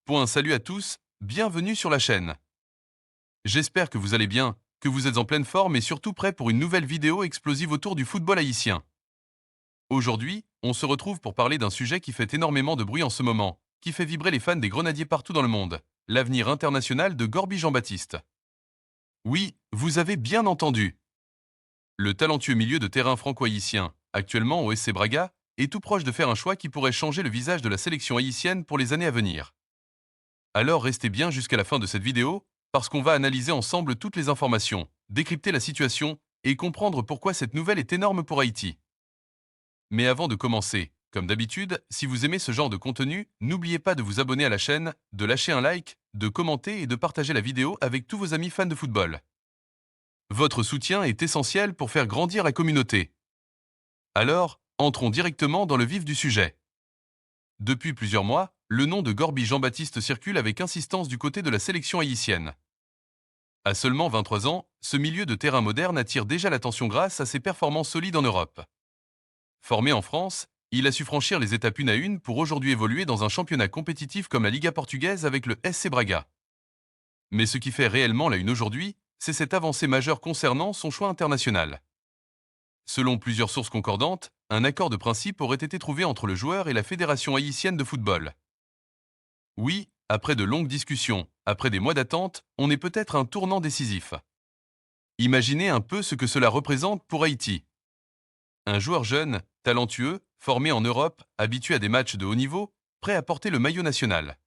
Pour un salut à tous, bienvenue sur la chaîne. J'espère que vous allez bien, que vous êtes en pleine forme et surtout prêts pour une nouvelle vidéo explosive autour du football haïtien. Aujourd'hui, on se retrouve pour parler d'un sujet qui fait énormément de bruit en ce moment, qui fait vibrer les fans des Grenadiers partout dans le monde, l'avenir international de Gorby Jean-Baptiste. Oui, vous avez bien entendu. Le talentueux milieu de terrain franco-haïtien, actuellement au SC Braga, est tout proche de faire un choix qui pourrait changer le visage de la sélection haïtienne pour les années à venir. Alors restez bien jusqu'à la fin de cette vidéo, parce qu'on va analyser ensemble toutes les informations, décrypter la situation et comprendre pourquoi cette nouvelle est énorme pour Haïti. Mais avant de commencer, comme d'habitude, si vous aimez ce genre de contenu, n'oubliez pas de vous abonner à la chaîne, de lâcher un like, de commenter et de partager la vidéo avec tous vos amis fans de football. Votre soutien est essentiel pour faire grandir la communauté. Alors, entrons directement dans le vif du sujet. Depuis plusieurs mois, le nom de Gorby Jean-Baptiste circule avec insistance du côté de la sélection haïtienne. À seulement 23 ans, ce milieu de terrain moderne attire déjà l'attention grâce à ses performances solides en Europe. Formé en France, il a su franchir les étapes une à une pour aujourd'hui évoluer dans un championnat compétitif comme la Liga portugaise avec le SC Braga. Mais ce qui fait réellement la une aujourd'hui, c'est cette avancée majeure concernant son choix international. Selon plusieurs sources concordantes, un accord de principe aurait été trouvé entre le joueur et la Fédération haïtienne de football. Oui, après de longues discussions, après des mois d'attente, on est peut-être à un tournant décisif. Imaginez un peu ce que cela représente pour Haïti. Un joueur jeune, talentueux, formé en Europe, habitué à des matchs de haut niveau, prêt à porter le maillot national.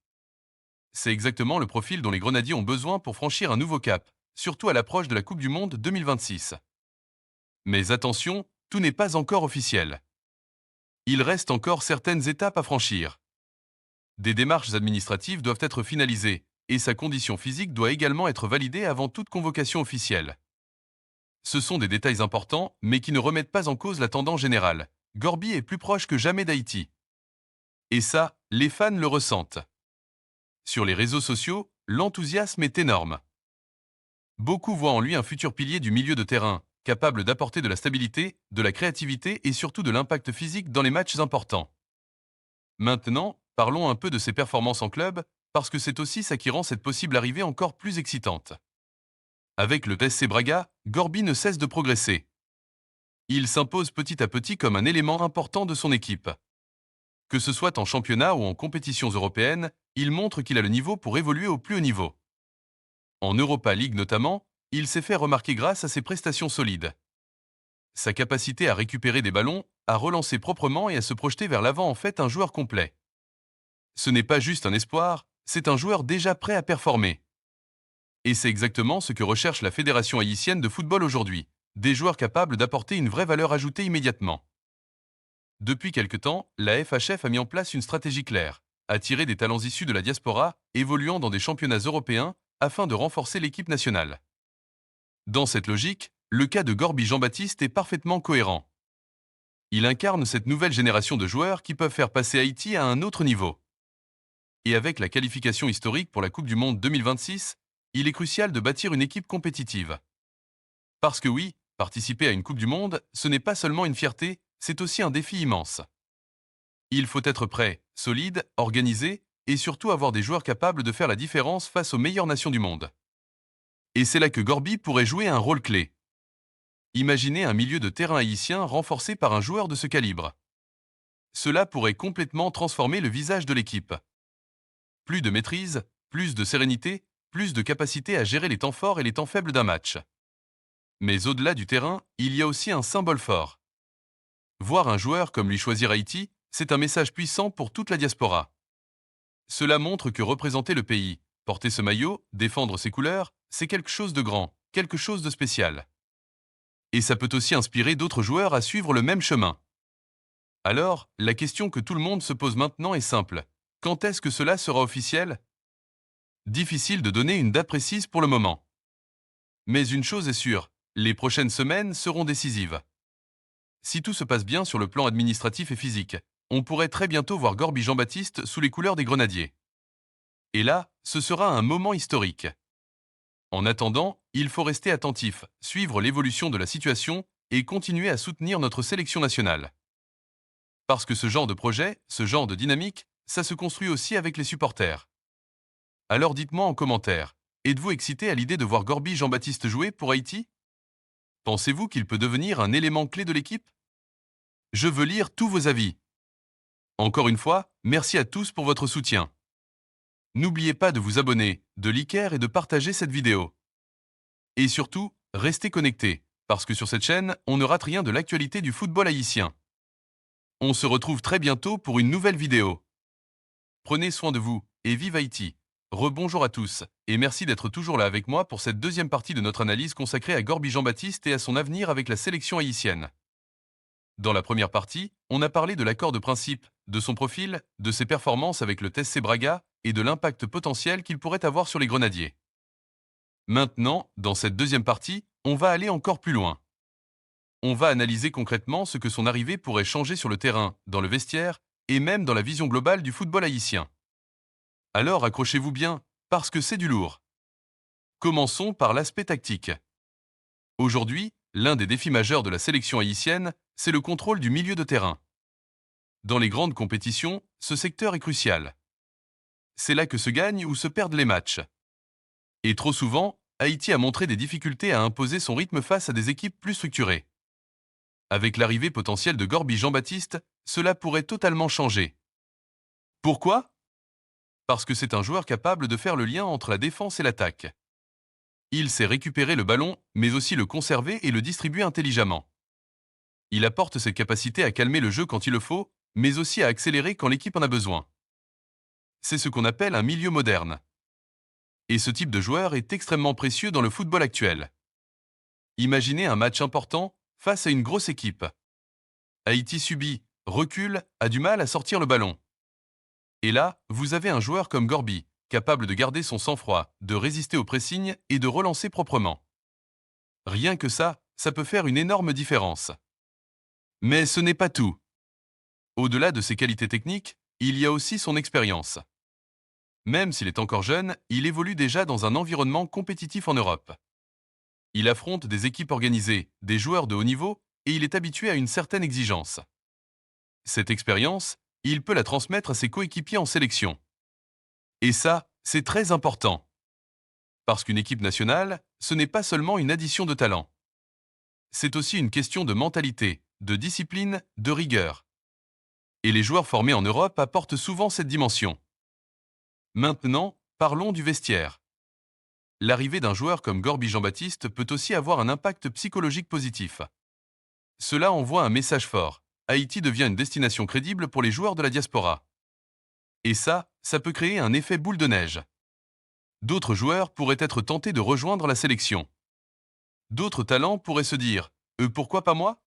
C'est exactement le profil dont les Grenadiers ont besoin pour franchir un nouveau cap, surtout à l'approche de la Coupe du Monde 2026. Mais attention, tout n'est pas encore officiel. Il reste encore certaines étapes à franchir. Des démarches administratives doivent être finalisées, et sa condition physique doit également être validée avant toute convocation officielle. Ce sont des détails importants, mais qui ne remettent pas en cause la tendance générale. Gorby est plus proche que jamais d'Haïti. Et ça, les fans le ressentent. Sur les réseaux sociaux, l'enthousiasme est énorme. Beaucoup voient en lui un futur pilier du milieu de terrain, capable d'apporter de la stabilité, de la créativité et surtout de l'impact physique dans les matchs importants. Maintenant, parlons un peu de ses performances en club, parce que c'est aussi ça qui rend cette possible arrivée encore plus excitante. Avec le SC Braga, Gorby ne cesse de progresser. Il s'impose petit à petit comme un élément important de son équipe. Que ce soit en championnat ou en compétitions européennes, il montre qu'il a le niveau pour évoluer au plus haut niveau. En Europa League notamment, il s'est fait remarquer grâce à ses prestations solides. Sa capacité à récupérer des ballons, à relancer proprement et à se projeter vers l'avant en fait un joueur complet. Ce n'est pas juste un espoir, c'est un joueur déjà prêt à performer. Et c'est exactement ce que recherche la Fédération haïtienne de football aujourd'hui, des joueurs capables d'apporter une vraie valeur ajoutée immédiatement. Depuis quelque temps, la FHF a mis en place une stratégie claire, attirer des talents issus de la diaspora, évoluant dans des championnats européens, afin de renforcer l'équipe nationale. Dans cette logique, le cas de Gorby Jean-Baptiste est parfaitement cohérent. Il incarne cette nouvelle génération de joueurs qui peuvent faire passer Haïti à un autre niveau. Et avec la qualification historique pour la Coupe du Monde 2026, il est crucial de bâtir une équipe compétitive. Parce que oui, participer à une Coupe du Monde, ce n'est pas seulement une fierté, c'est aussi un défi immense. Il faut être prêt, solide, organisé, et surtout avoir des joueurs capables de faire la différence face aux meilleures nations du monde. Et c'est là que Gorby pourrait jouer un rôle clé. Imaginez un milieu de terrain haïtien renforcé par un joueur de ce calibre. Cela pourrait complètement transformer le visage de l'équipe. Plus de maîtrise, plus de sérénité, plus de capacité à gérer les temps forts et les temps faibles d'un match. Mais au-delà du terrain, il y a aussi un symbole fort. Voir un joueur comme lui choisir Haïti, c'est un message puissant pour toute la diaspora. Cela montre que représenter le pays, porter ce maillot, défendre ses couleurs, c'est quelque chose de grand, quelque chose de spécial. Et ça peut aussi inspirer d'autres joueurs à suivre le même chemin. Alors, la question que tout le monde se pose maintenant est simple. Quand est-ce que cela sera officiel? Difficile de donner une date précise pour le moment. Mais une chose est sûre, les prochaines semaines seront décisives. Si tout se passe bien sur le plan administratif et physique, on pourrait très bientôt voir Gorby Jean-Baptiste sous les couleurs des Grenadiers. Et là, ce sera un moment historique. En attendant, il faut rester attentif, suivre l'évolution de la situation et continuer à soutenir notre sélection nationale. Parce que ce genre de projet, ce genre de dynamique, ça se construit aussi avec les supporters. Alors dites-moi en commentaire, êtes-vous excité à l'idée de voir Gorby Jean-Baptiste jouer pour Haïti? Pensez-vous qu'il peut devenir un élément clé de l'équipe? Je veux lire tous vos avis. Encore une fois, merci à tous pour votre soutien. N'oubliez pas de vous abonner, de liker et de partager cette vidéo. Et surtout, restez connectés, parce que sur cette chaîne, on ne rate rien de l'actualité du football haïtien. On se retrouve très bientôt pour une nouvelle vidéo. Prenez soin de vous, et vive Haïti. Rebonjour à tous, et merci d'être toujours là avec moi pour cette deuxième partie de notre analyse consacrée à Gorby Jean-Baptiste et à son avenir avec la sélection haïtienne. Dans la première partie, on a parlé de l'accord de principe, de son profil, de ses performances avec le TSC Braga et de l'impact potentiel qu'il pourrait avoir sur les Grenadiers. Maintenant, dans cette deuxième partie, on va aller encore plus loin. On va analyser concrètement ce que son arrivée pourrait changer sur le terrain, dans le vestiaire et même dans la vision globale du football haïtien. Alors accrochez-vous bien, parce que c'est du lourd. Commençons par l'aspect tactique. Aujourd'hui, l'un des défis majeurs de la sélection haïtienne, c'est le contrôle du milieu de terrain. Dans les grandes compétitions, ce secteur est crucial. C'est là que se gagnent ou se perdent les matchs. Et trop souvent, Haïti a montré des difficultés à imposer son rythme face à des équipes plus structurées. Avec l'arrivée potentielle de Gorby Jean-Baptiste, cela pourrait totalement changer. Pourquoi? Parce que c'est un joueur capable de faire le lien entre la défense et l'attaque. Il sait récupérer le ballon, mais aussi le conserver et le distribuer intelligemment. Il apporte cette capacité à calmer le jeu quand il le faut, mais aussi à accélérer quand l'équipe en a besoin. C'est ce qu'on appelle un milieu moderne. Et ce type de joueur est extrêmement précieux dans le football actuel. Imaginez un match important face à une grosse équipe. Haïti subit, recule, a du mal à sortir le ballon. Et là, vous avez un joueur comme Gorby, capable de garder son sang-froid, de résister au pressing et de relancer proprement. Rien que ça peut faire une énorme différence. Mais ce n'est pas tout. Au-delà de ses qualités techniques, il y a aussi son expérience. Même s'il est encore jeune, il évolue déjà dans un environnement compétitif en Europe. Il affronte des équipes organisées, des joueurs de haut niveau, et il est habitué à une certaine exigence. Cette expérience, il peut la transmettre à ses coéquipiers en sélection. Et ça, c'est très important. Parce qu'une équipe nationale, ce n'est pas seulement une addition de talent. C'est aussi une question de mentalité, de discipline, de rigueur. Et les joueurs formés en Europe apportent souvent cette dimension. Maintenant, parlons du vestiaire. L'arrivée d'un joueur comme Gorby Jean-Baptiste peut aussi avoir un impact psychologique positif. Cela envoie un message fort. Haïti devient une destination crédible pour les joueurs de la diaspora. Et ça peut créer un effet boule de neige. D'autres joueurs pourraient être tentés de rejoindre la sélection. D'autres talents pourraient se dire pourquoi pas moi?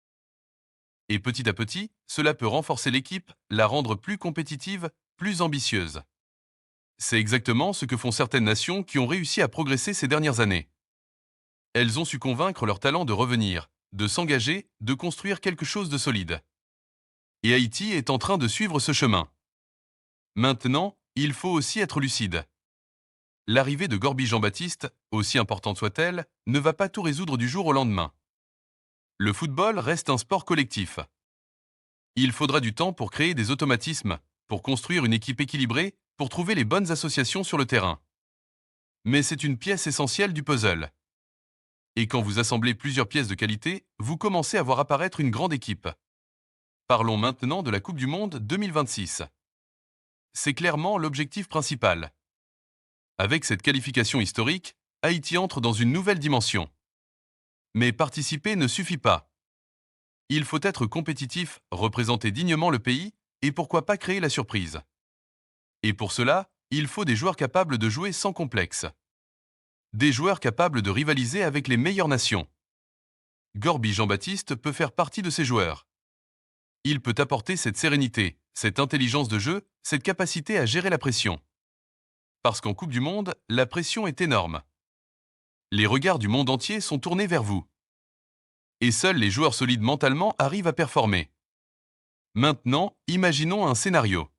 Et petit à petit, cela peut renforcer l'équipe, la rendre plus compétitive, plus ambitieuse. C'est exactement ce que font certaines nations qui ont réussi à progresser ces dernières années. Elles ont su convaincre leurs talents de revenir, de s'engager, de construire quelque chose de solide. Et Haïti est en train de suivre ce chemin. Maintenant, il faut aussi être lucide. L'arrivée de Gorby Jean-Baptiste, aussi importante soit-elle, ne va pas tout résoudre du jour au lendemain. Le football reste un sport collectif. Il faudra du temps pour créer des automatismes, pour construire une équipe équilibrée, pour trouver les bonnes associations sur le terrain. Mais c'est une pièce essentielle du puzzle. Et quand vous assemblez plusieurs pièces de qualité, vous commencez à voir apparaître une grande équipe. Parlons maintenant de la Coupe du Monde 2026. C'est clairement l'objectif principal. Avec cette qualification historique, Haïti entre dans une nouvelle dimension. Mais participer ne suffit pas. Il faut être compétitif, représenter dignement le pays et pourquoi pas créer la surprise. Et pour cela, il faut des joueurs capables de jouer sans complexe. Des joueurs capables de rivaliser avec les meilleures nations. Gorby Jean-Baptiste peut faire partie de ces joueurs. Il peut apporter cette sérénité, cette intelligence de jeu, cette capacité à gérer la pression. Parce qu'en Coupe du Monde, la pression est énorme. Les regards du monde entier sont tournés vers vous. Et seuls les joueurs solides mentalement arrivent à performer. Maintenant, imaginons un scénario.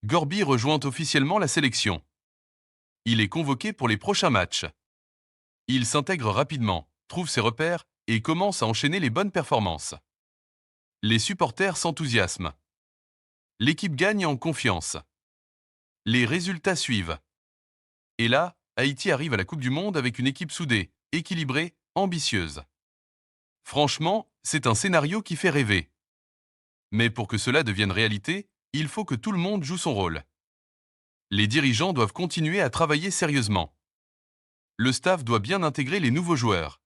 Gorby rejoint officiellement la sélection. Il est convoqué pour les prochains matchs. Il s'intègre rapidement, trouve ses repères et commence à enchaîner les bonnes performances. Les supporters s'enthousiasment. L'équipe gagne en confiance. Les résultats suivent. Et là, Haïti arrive à la Coupe du Monde avec une équipe soudée, équilibrée, ambitieuse. Franchement, c'est un scénario qui fait rêver. Mais pour que cela devienne réalité, il faut que tout le monde joue son rôle. Les dirigeants doivent continuer à travailler sérieusement. Le staff doit bien intégrer les nouveaux joueurs.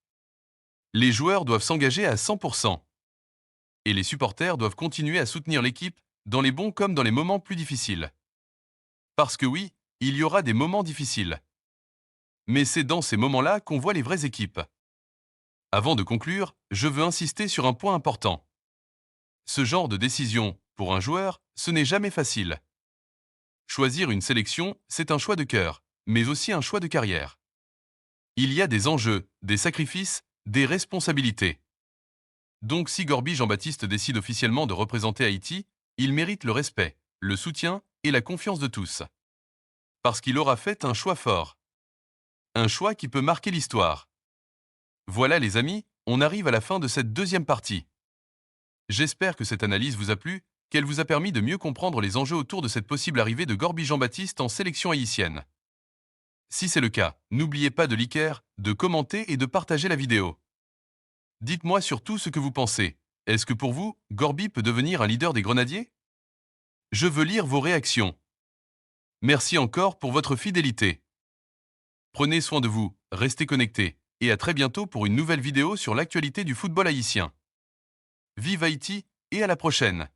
Les joueurs doivent s'engager à 100%. Et les supporters doivent continuer à soutenir l'équipe dans les bons comme dans les moments plus difficiles. Parce que oui, il y aura des moments difficiles. Mais c'est dans ces moments-là qu'on voit les vraies équipes. Avant de conclure, je veux insister sur un point important. Ce genre de décision, pour un joueur, ce n'est jamais facile. Choisir une sélection, c'est un choix de cœur, mais aussi un choix de carrière. Il y a des enjeux, des sacrifices, des responsabilités. Donc si Gorby Jean-Baptiste décide officiellement de représenter Haïti, il mérite le respect, le soutien et la confiance de tous. Parce qu'il aura fait un choix fort. Un choix qui peut marquer l'histoire. Voilà les amis, on arrive à la fin de cette deuxième partie. J'espère que cette analyse vous a plu, qu'elle vous a permis de mieux comprendre les enjeux autour de cette possible arrivée de Gorby Jean-Baptiste en sélection haïtienne. Si c'est le cas, n'oubliez pas de liker, de commenter et de partager la vidéo. Dites-moi surtout ce que vous pensez. Est-ce que pour vous, Gorby peut devenir un leader des Grenadiers? Je veux lire vos réactions. Merci encore pour votre fidélité. Prenez soin de vous, restez connectés, et à très bientôt pour une nouvelle vidéo sur l'actualité du football haïtien. Vive Haïti et à la prochaine!